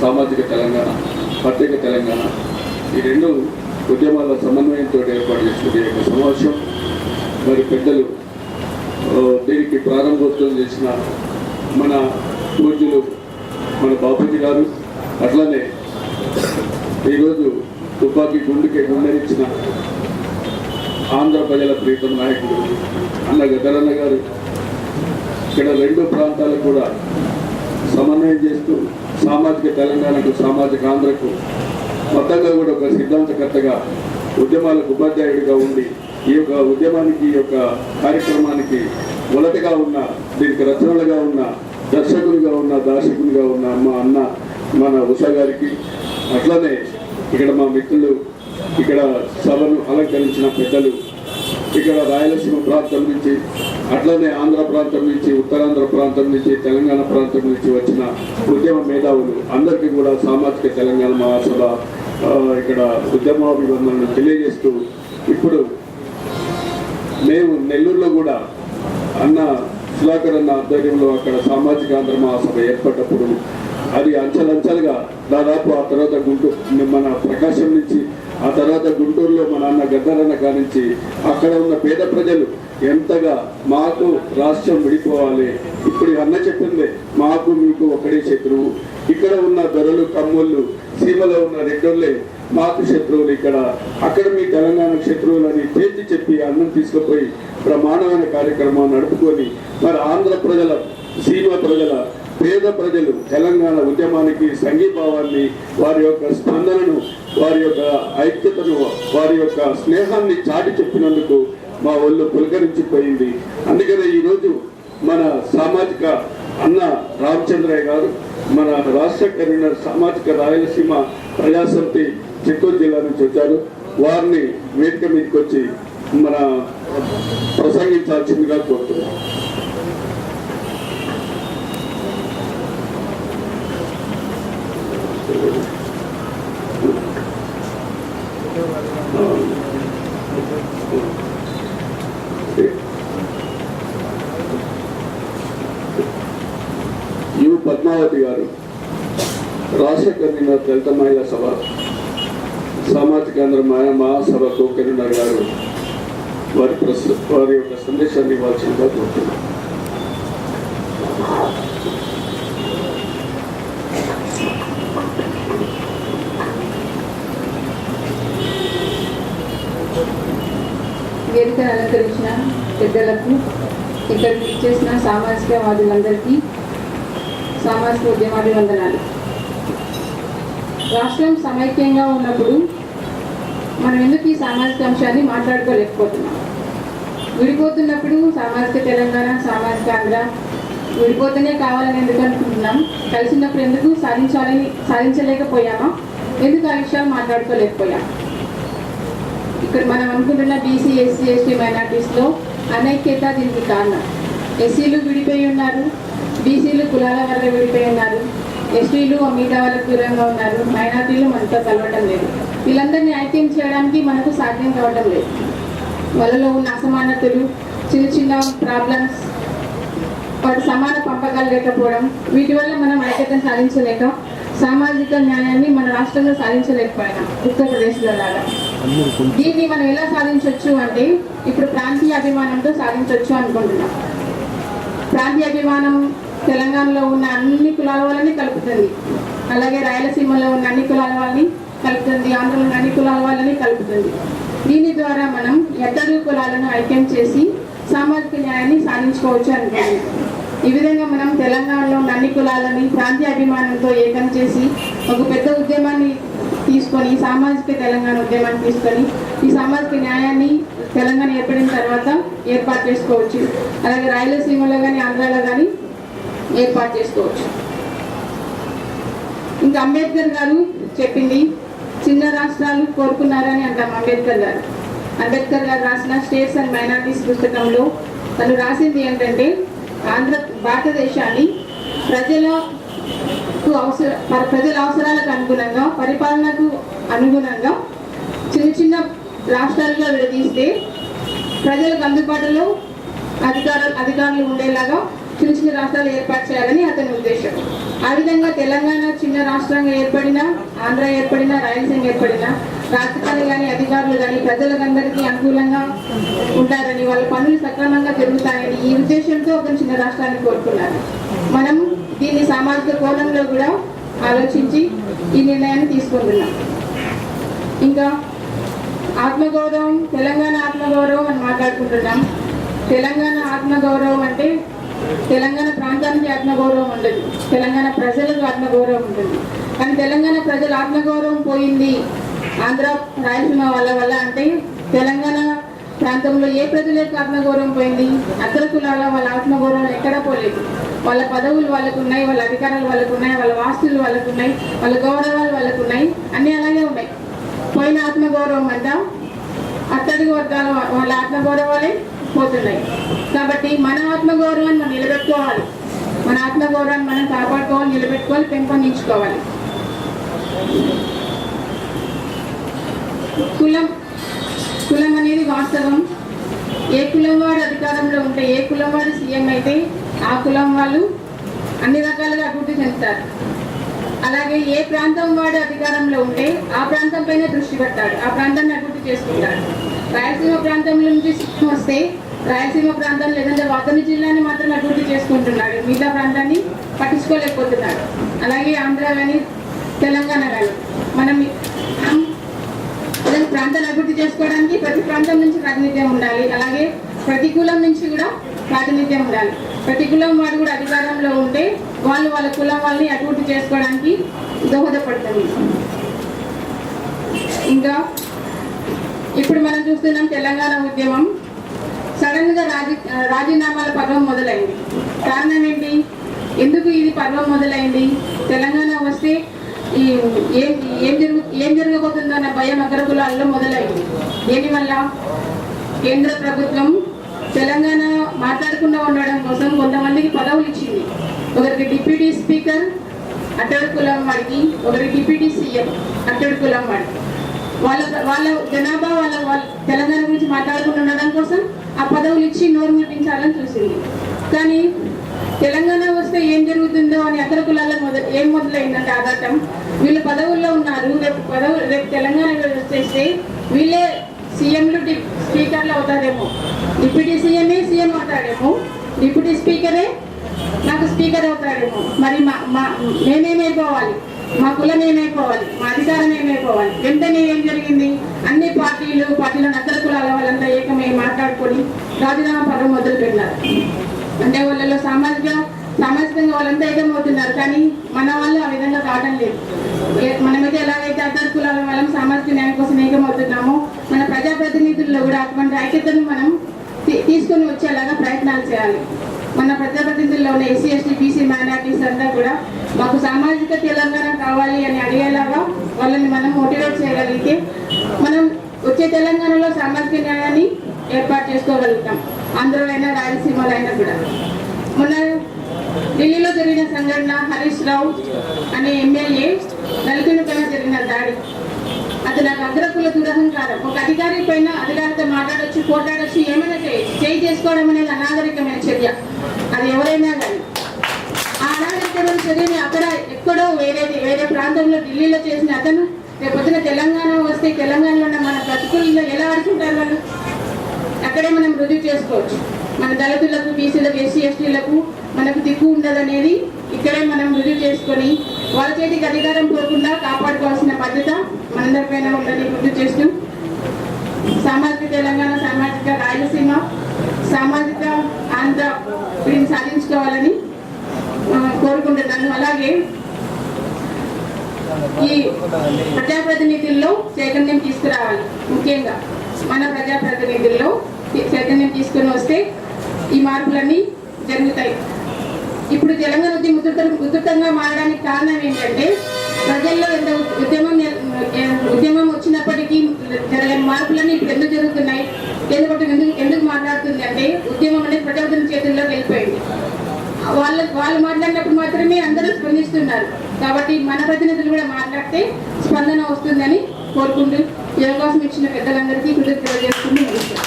సామాజిక తెలంగాణ, ప్రత్యేక తెలంగాణ, ఈ రెండు ఉద్యమాల సమన్వయంతో ఏర్పాటు చేసిన యొక్క సమావేశం. మరి పెద్దలు దీనికి ప్రారంభోత్సవం చేసిన మన పూజ్యులు మన బాపూజీ గారు, అట్లానే ఈరోజు తుపాకీ గుండెనిచ్చిన ఆంధ్ర ప్రజల ప్రీతం నాయకుడు అన్న గద్దరన్న గారు, ఇక్కడ రెండు ప్రాంతాలకు కూడా సమన్వయం చేస్తూ సామాజిక తెలంగాణకు, సామాజిక ఆంధ్రకు మొత్తంగా కూడా ఒక సిద్ధాంతకర్తగా, ఉద్యమాలకు ఉపాధ్యాయుడిగా ఉండి ఈ యొక్క ఉద్యమానికి, ఈ యొక్క కార్యక్రమానికి మొదటగా ఉన్న, దీనికి రచనలుగా ఉన్న, దర్శకునిగా ఉన్న, దార్శకునిగా ఉన్న మా అన్న మన ఉషా గారికి, అట్లనే ఇక్కడ మా మిత్రులు, ఇక్కడ సభను అలంకరించిన పెద్దలు, ఇక్కడ రాయలసీమ ప్రాంతం నుంచి, అట్లనే ఆంధ్ర ప్రాంతం నుంచి, ఉత్తరాంధ్ర ప్రాంతం నుంచి, తెలంగాణ ప్రాంతం నుంచి వచ్చిన ఉద్యమ మేధావులు అందరికీ కూడా సామాజిక తెలంగాణ మహాసభ ఇక్కడ ఉద్యమాభివందనలు తెలియజేస్తూ, ఇప్పుడు మేము నెల్లూరులో కూడా అన్న సుధాకర్ అన్న ఆధ్వర్యంలో అక్కడ సామాజిక ఆంధ్ర మహాసభ ఏర్పడ్డప్పుడు అది అంచెలంచెలుగా దాదాపు ఆ తర్వాత గుంటూరు, మన ప్రకాశం నుంచి, ఆ తర్వాత గుంటూరులో మన అన్న గద్దరన్న కానించి అక్కడ ఉన్న పేద ప్రజలు ఎంతగా మాకు రాష్ట్రం విడిపోవాలి, ఇప్పుడు అన్న చెప్పిందే మాకు మీకు ఒకడే శత్రువు, ఇక్కడ ఉన్న దొరలు కమ్ముళ్ళు సీమలో ఉన్న రెడ్డోళ్ళే మాకు శత్రువులు, అక్కడ మీ తెలంగాణ శత్రువులని తేల్చి చెప్పి అన్నం తీసుకుపోయి బ్రహ్మాండమైన కార్యక్రమాన్ని నడుపుకొని మరి ఆంధ్ర ప్రజల, సీమ ప్రజల, పేద ప్రజలు తెలంగాణ ఉద్యమానికి సంఘీభావాన్ని, వారి యొక్క స్పందనను, వారి యొక్క ఐక్యతను, వారి యొక్క స్నేహాన్ని చాటి చెప్పినందుకు మా ఒళ్ళు పులకరించిపోయింది. అందుకనే ఈరోజు మన సామాజిక అన్న రామచంద్రయ్య గారు, మన రాష్ట్ర కన్వీనర్ సామాజిక రాయలసీమ ప్రజాసమితి చిత్తూరు జిల్లా నుంచి వచ్చారు. వారిని వేదిక మీదకి వచ్చి మన ప్రసంగించాల్సిందిగా కోరుతున్నాం. పద్మావతి గారు, రాష్ట్ర కన్వీనర్ దళిత మహిళా సభ, సామాజిక ఆంధ్ర మహాసభ కో కన్వీనర్ గారు వారి యొక్క సందేశాన్ని ఇవ్వాల్సిందిగా కోరుతున్నాం. వేదికను అలంకరించిన పెద్దలకు, ఇక్కడికి ఇచ్చేసిన సామాజికవాదులందరికీ సామాజిక ఉద్యమాభివందనాలు. రాష్ట్రం సమైక్యంగా ఉన్నప్పుడు మనం ఎందుకు ఈ సామాజిక అంశాన్ని మాట్లాడుకోలేకపోతున్నాం? విడిపోతున్నప్పుడు సామాజిక తెలంగాణ, సామాజిక ఆంధ్ర విడిపోతేనే కావాలని ఎందుకు అనుకుంటున్నాం? కలిసినప్పుడు ఎందుకు సాధించలేకపోయామా? ఎందుకు ఆ విషయాలు మాట్లాడుకోలేకపోయాం? ఇక్కడ మనం అనుకుంటున్న బీసీ, ఎస్సీ, ఎస్టీ, మైనార్టీస్లో అనైక్యత దీనికి కారణం. ఎస్సీలు విడిపోయి ఉన్నారు, బీసీలు కులాల వల్ల విడిపోయి ఉన్నారు, ఎస్టీలు మిగతా వాళ్ళకు దూరంగా ఉన్నారు, మైనార్టీలు మనతో కలవటం లేదు. వీళ్ళందరినీ ఐక్యం చేయడానికి మనకు సాధ్యం కావటం లేదు. వాళ్ళలో ఉన్న అసమానతలు, చిన్న చిన్న ప్రాబ్లమ్స్, వాటి సమాన పంపకాలు లేకపోవడం, వీటి వల్ల మనం ఐక్యతను సాధించలేక సామాజిక న్యాయాన్ని మన రాష్ట్రంలో సాధించలేకపోయినాం, ఉత్తరప్రదేశ్లో లాగా. దీన్ని మనం ఎలా సాధించవచ్చు అంటే ఇప్పుడు ప్రాంతీయ అభిమానంతో సాధించవచ్చు అనుకుంటున్నాం. ప్రాంతీయ అభిమానం తెలంగాణలో ఉన్న అన్ని కులాల వాళ్ళని కలుపుతుంది, అలాగే రాయలసీమలో ఉన్న అన్ని కులాల వాళ్ళని కలుపుతుంది, ఆంధ్రలో ఉన్న అన్ని కులాల వాళ్ళని కలుపుతుంది. దీని ద్వారా మనం ఎద్దరు కులాలను ఐక్యం చేసి సామాజిక న్యాయాన్ని సాధించుకోవచ్చు అనుకుంటున్నాం. ఈ విధంగా మనం తెలంగాణలో ఉన్న అన్ని కులాలని ప్రాంతీయ అభిమానంతో ఏకం చేసి ఒక పెద్ద ఉద్యమాన్ని తీసుకొని, సామాజిక తెలంగాణ ఉద్యమాన్ని తీసుకొని ఈ సామాజిక న్యాయాన్ని తెలంగాణ ఏర్పడిన తర్వాత ఏర్పాటు చేసుకోవచ్చు. అలాగే రాయలసీమలో కానీ ఆంధ్రాలో కానీ ఏర్పాటు చేసుకోవచ్చు. ఇంకా అంబేద్కర్ గారు చెప్పింది చిన్న రాష్ట్రాలు కోరుకున్నారని అంటాం. అంబేద్కర్ గారు రాసిన స్టేట్స్ అండ్ మైనారిటీస్ పుస్తకంలో తను రాసింది ఏంటంటే భారతదేశాన్ని ప్రజల అవసరాలకు అనుగుణంగా, పరిపాలనకు అనుగుణంగా చిన్న చిన్న రాష్ట్రాలుగా విడదీస్తే ప్రజలకు అందుబాటులో అధికారులు ఉండేలాగా చిన్న చిన్న రాష్ట్రాలు ఏర్పాటు చేయాలని అతని ఉద్దేశం. ఆ విధంగా తెలంగాణ చిన్న రాష్ట్రంగా ఏర్పడినా, ఆంధ్ర ఏర్పడినా, రాయలసీమ ఏర్పడినా రాష్ట్రాలు కానీ అధికారులు కానీ ప్రజలందరికీ అనుకూలంగా ఉంటారని, వాళ్ళ పనులు సక్రమంగా జరుగుతాయని ఈ ఉద్దేశంతో ఒక చిన్న రాష్ట్రాన్ని కోరుకున్నారు. మనం దీన్ని సామాజిక కోణంలో కూడా ఆలోచించి ఈ నిర్ణయాన్ని తీసుకుంటున్నాం. ఇంకా ఆత్మగౌరవం, తెలంగాణ ఆత్మగౌరవం అని మాట్లాడుకుంటున్నాం. తెలంగాణ ఆత్మగౌరవం అంటే తెలంగాణ ప్రాంతానికి ఆత్మగౌరవం ఉండదు, తెలంగాణ ప్రజలకు ఆత్మగౌరవం ఉంటుంది. కానీ తెలంగాణ ప్రజల ఆత్మగౌరవం పోయింది ఆంధ్ర రాయలసీమ వల్ల అంటే తెలంగాణ ప్రాంతంలో ఏ ప్రజల యొక్క ఆత్మగౌరవం పోయింది? అగ్ర కులాల వాళ్ళ ఆత్మగౌరవం ఎక్కడా పోలేదు. వాళ్ళ పదవులు వాళ్ళకు ఉన్నాయి, వాళ్ళ అధికారాలు వాళ్ళకు ఉన్నాయి, వాళ్ళ వాస్తులు వాళ్ళకు ఉన్నాయి, వాళ్ళ గౌరవాలు వాళ్ళకు ఉన్నాయి, అన్నీ అలాగే ఉన్నాయి. పోయిన ఆత్మగౌరవం అంట అట్టడుగు వర్గాల వాళ్ళ ఆత్మగౌరవాలే పోతున్నాయి. కాబట్టి మన ఆత్మగౌరవాన్ని మనం నిలబెట్టుకోవాలి, మన ఆత్మగౌరవాన్ని మనం కాపాడుకోవాలి, నిలబెట్టుకోవాలి, పెంపొందించుకోవాలి. కులం అనేది వాస్తవం. ఏ కులం వాడు అధికారంలో ఉంటే, ఏ కులం వాడు సీఎం అయితే ఆ కులం వాళ్ళు అన్ని రకాలుగా అభివృద్ధి చెందుతారు. అలాగే ఏ ప్రాంతం వాడు అధికారంలో ఉంటే ఆ ప్రాంతం పైన దృష్టి పెడతాడు, ఆ ప్రాంతాన్ని అభివృద్ధి చేసుకుంటాడు. రాయలసీమ ప్రాంతం నుంచి సీఎం వస్తే రాయలసీమ ప్రాంతం లేదంటే వద్దన జిల్లాని మాత్రం అభివృద్ధి చేసుకుంటున్నాడు, మిగతా ప్రాంతాన్ని పట్టించుకోలేకపోతున్నాడు. అలాగే ఆంధ్ర కానీ తెలంగాణ కానీ మనం ప్రాంతాన్ని అభివృద్ధి చేసుకోవడానికి ప్రతి ప్రాంతం నుంచి ప్రాతినిధ్యం ఉండాలి. అలాగే ప్రతి కులం నుంచి కూడా ప్రాతినిధ్యం ఉండాలి. ప్రతి కులం వాడు కూడా అధికారంలో ఉంటే వాళ్ళు వాళ్ళ కులం వాళ్ళని అభివృద్ధి చేసుకోవడానికి దోహదపడుతుంది. ఇంకా ఇప్పుడు మనం చూస్తున్నాం తెలంగాణ ఉద్యమం సడన్ గా రాజీనామాల పర్వం మొదలైంది. కారణం ఏంటి? ఎందుకు ఇది పర్వం మొదలైంది? తెలంగాణ వస్తే ఏం జరగబోతుందో అన్న భయం అగ్ర కులాల్లో మొదలైంది. దీనివల్ల కేంద్ర ప్రభుత్వం తెలంగాణ మాట్లాడకుండా ఉండడం కోసం కొంతమందికి పదవులు ఇచ్చింది. ఒకరికి డిప్యూటీ స్పీకర్ అట్టడి కులం వాడికి, ఒకరికి డిప్యూటీ సీఎం అట్టడి కులం వాడికి. వాళ్ళ జనాభా వాళ్ళ తెలంగాణ గురించి మాట్లాడకుండా ఉండడం కోసం ఆ పదవులు ఇచ్చి నోరు ముట్టించాలని చూసింది. కానీ తెలంగాణ వస్తే ఏం జరుగుతుందో అని అగ్ర కులాల్లో ఏం మొదలైందంటే ఆఘాతం. వీళ్ళు పదవుల్లో ఉన్నారు, రేపు తెలంగాణ వచ్చేస్తే వీళ్ళే సీఎంలు స్పీకర్లు అవుతారేమో, డిప్యూటీ సీఎంఏ సీఎం అవుతాడేమో, డిప్యూటీ స్పీకరే నాకు స్పీకర్ అవుతాడేమో. మరి మేమేమైపోవాలి, మా కులం ఏమైపోవాలి, మా అధికారం ఏమైపోవాలి? వెంటనే ఏం జరిగింది? అన్ని పార్టీలో అగ్ర కులాల వాళ్ళంతా ఏకమై మాట్లాడుకొని రాజీనామా పర్వం మొదలు పెట్టినారు. అంటే వాళ్ళలో సామాజికంగా వాళ్ళంతా ఏకమవుతున్నారు, కానీ మన వాళ్ళు ఆ విధంగా కావడం లేదు. మనమైతే ఎలాగైతే అగ్ర కులాల వాళ్ళం సామాజిక న్యాయం కోసం ఏకమవుతున్నామో మన ప్రజాప్రతినిధుల్లో కూడా అటువంటి ఐక్యతను మనం తీసుకొని వచ్చేలాగా ప్రయత్నాలు చేయాలి. మన ప్రజాప్రతినిధుల్లో ఉన్న ఎస్సీ ఎస్టీ బీసీ మైనారిటీస్ అంతా కూడా మాకు సామాజిక తెలంగాణ కావాలి అని అడిగేలాగా వాళ్ళని మనం మోటివేట్ చేయగలిగితే మనం వచ్చే తెలంగాణలో సామాజిక న్యాయాన్ని ఏర్పాటు చేసుకోగలుగుతాం, ఆంధ్రలో అయినా రాయలసీమలో అయినా కూడా. మొన్న ఢిల్లీలో జరిగిన సంఘటన, హరీష్ రావు అనే ఎమ్మెల్యే దళితుల పైన జరిగిన దాడి, అది నాకు అగ్రకుల దురహంకారం. ఒక అధికారి పైన అధికారితో మాట్లాడొచ్చు, పోట్లాడొచ్చు, ఏమైనా చేయి చేసుకోవడం అనేది అనాగరికమైన చర్య. అది ఎవరైనా కానీ ఆ అనాగరికమైన చర్యని అక్కడ ఎక్కడో వేరే ప్రాంతంలో ఢిల్లీలో చేసిన అతను రేపొద్దున తెలంగాణ వస్తే తెలంగాణలో ఉన్న మన బ్రతుకుల్లో ఎలా ఆడుకుంటారు వాళ్ళు? అక్కడే మనం రుజువు చేసుకోవచ్చు. మన దళితులకు, బీసీలకు, ఎస్సీ ఎస్టీలకు మనకు దిక్కు ఉండదనేది ఇక్కడే మనం రుజువు చేసుకొని వాళ్ళ చేతికి అధికారం పోకుండా కాపాడుకోవాల్సిన బాధ్యత మనందరిపైన ఉందని గుర్తు చేస్తూ సామాజిక తెలంగాణ, సామాజిక రాయలసీమ, సామాజిక ఆంధ్ర వీటిని సాధించుకోవాలని కోరుకుంటున్నాను. అలాగే ఈ ప్రజాప్రతినిధుల్లో చైతన్యం తీసుకురావాలి. ముఖ్యంగా మన ప్రజాప్రతినిధుల్లో చైతన్యం తీసుకుని వస్తే ఈ మార్పులన్నీ జరుగుతాయి. ఇప్పుడు తెలంగాణ ఉధృతంగా మారడానికి కారణం ఏంటంటే ప్రజల్లో ఎంత ఉద్యమం వచ్చినప్పటికీ జరగని మార్పులన్నీ ఇప్పుడు ఎందుకు జరుగుతున్నాయి? ఎందుకు మాట్లాడుతుంది అంటే ఉద్యమం అనేది ప్రజాప్రతినిధుల చేతుల్లోకి వెళ్ళిపోయింది. వాళ్ళు మాట్లాడినప్పుడు మాత్రమే అందరూ స్పందిస్తున్నారు. కాబట్టి మన ప్రతినిధులు కూడా మాట్లాడితే స్పందన వస్తుందని కోరుకుంటూ ఈ అవకాశం ఇచ్చిన పెద్దలందరికీ కృతజ్ఞతలు చేసుకుంటూ ముగిస్తాను.